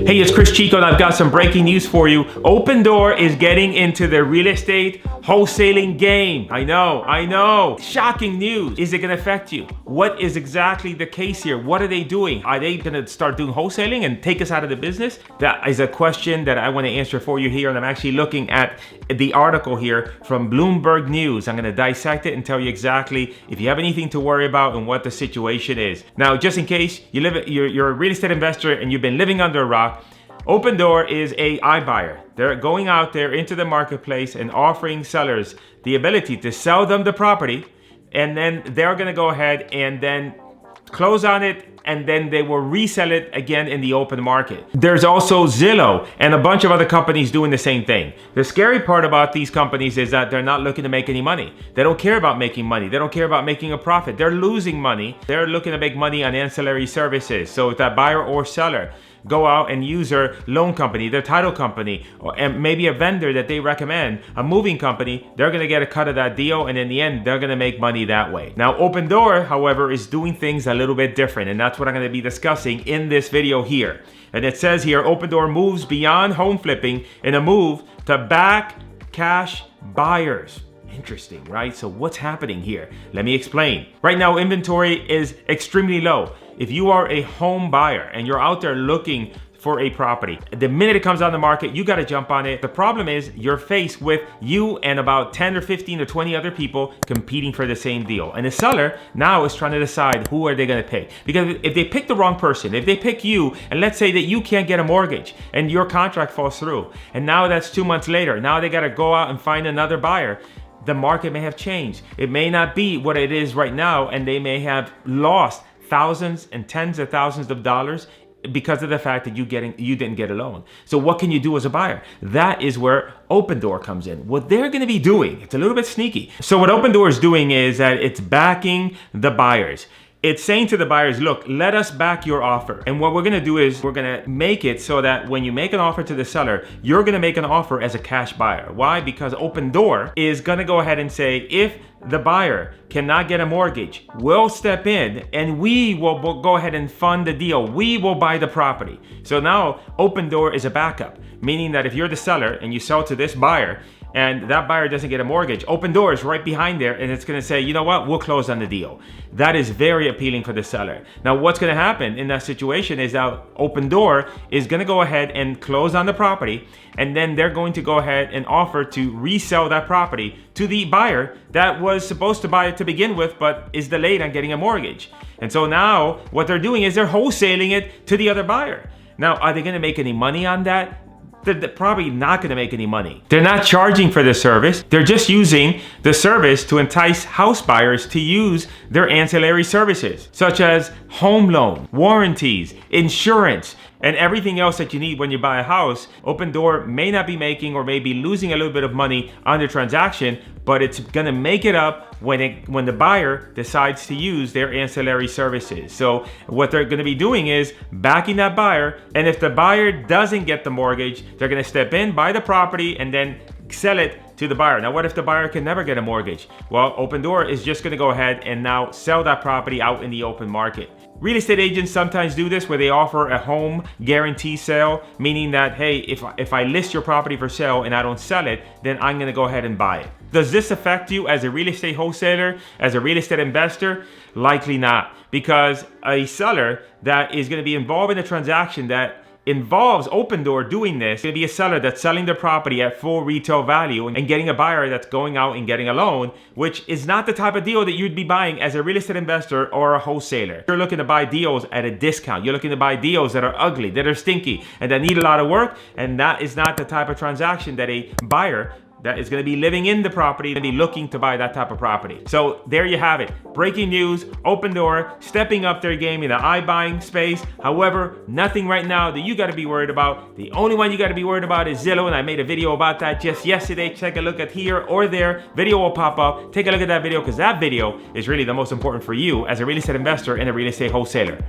Hey, it's Chris Chico and I've got some breaking news for you. Opendoor is getting into the real estate wholesaling game. I know. Shocking news. Is it gonna affect you? What is exactly the case here? What are they doing? Are they gonna start doing wholesaling and take us out of the business? That is a question that I wanna answer for you here, and I'm actually looking at the article here from Bloomberg News. I'm gonna dissect it and tell you exactly if you have anything to worry about and what the situation is. Now, just in case you're a real estate investor and you've been living under a rock, Opendoor is a iBuyer. They're going out there into the marketplace and offering sellers the ability to sell them the property, and then they're going to go ahead and then close on it, and then they will resell it again in the open market. There's also Zillow and a bunch of other companies doing the same thing. The scary part about these companies is that they're not looking to make any money. They don't care about making money. They don't care about making a profit. They're losing money. They're looking to make money on ancillary services. So if that buyer or seller go out and use their loan company, their title company, and maybe a vendor that they recommend, a moving company, they're gonna get a cut of that deal, and in the end, they're gonna make money that way. Now, Opendoor, however, is doing things a little bit different, and that's what I'm gonna be discussing in this video here. And it says here, Opendoor moves beyond home flipping in a move to back cash buyers. Interesting, right? So what's happening here? Let me explain. Right now, inventory is extremely low. If you are a home buyer and you're out there looking for a property, the minute it comes on the market, you got to jump on it. The problem is you're faced with you and about 10 or 15 or 20 other people competing for the same deal. And the seller now is trying to decide who are they going to pick. Because if they pick the wrong person, if they pick you, and let's say that you can't get a mortgage and your contract falls through, and now that's 2 months later, now they got to go out and find another buyer. The market may have changed. It may not be what it is right now, and they may have lost thousands and tens of thousands of dollars because of the fact that you didn't get a loan. So what can you do as a buyer? That is where Opendoor comes in. What they're going to be doing, it's a little bit sneaky. So what Opendoor is doing is that it's backing the buyers. It's saying to the buyers, look, let us back your offer. And what we're gonna do is we're gonna make it so that when you make an offer to the seller, you're gonna make an offer as a cash buyer. Why? Because Opendoor is gonna go ahead and say, if the buyer cannot get a mortgage, we'll step in and we will go ahead and fund the deal. We will buy the property. So now Opendoor is a backup, meaning that if you're the seller and you sell to this buyer, and that buyer doesn't get a mortgage, Opendoor is right behind there, and it's gonna say, you know what, we'll close on the deal. That is very appealing for the seller. Now, what's gonna happen in that situation is that Opendoor is gonna go ahead and close on the property, and then they're going to go ahead and offer to resell that property to the buyer that was supposed to buy it to begin with, but is delayed on getting a mortgage. And so now what they're doing is they're wholesaling it to the other buyer. Now, are they gonna make any money on that? They're probably not going to make any money. They're not charging for the service. They're just using the service to entice house buyers to use their ancillary services, such as home loan, warranties, insurance, and everything else that you need when you buy a house. Opendoor may not be making or may be losing a little bit of money on the transaction, but it's gonna make it up when the buyer decides to use their ancillary services. So what they're gonna be doing is backing that buyer, and if the buyer doesn't get the mortgage, they're gonna step in, buy the property, and then sell it to the buyer. Now, what if the buyer can never get a mortgage? Well, Opendoor is just gonna go ahead and now sell that property out in the open market. Real estate agents sometimes do this where they offer a home guarantee sale, meaning that, hey, if I list your property for sale and I don't sell it, then I'm gonna go ahead and buy it. Does this affect you as a real estate wholesaler, as a real estate investor? Likely not, because a seller that is gonna be involved in a transaction that involves Opendoor doing this, it's gonna be a seller that's selling their property at full retail value and getting a buyer that's going out and getting a loan, which is not the type of deal that you'd be buying as a real estate investor or a wholesaler. You're looking to buy deals at a discount. You're looking to buy deals that are ugly, that are stinky, and that need a lot of work, and that is not the type of transaction that a buyer that is going to be living in the property and be looking to buy that type of property. So there you have it. Breaking news, Opendoor stepping up their game in the iBuying space. However, nothing right now that you got to be worried about. The only one you got to be worried about is Zillow, and I made a video about that just yesterday. Take a look at here or there. Video will pop up. Take a look at that video, because that video is really the most important for you as a real estate investor and a real estate wholesaler.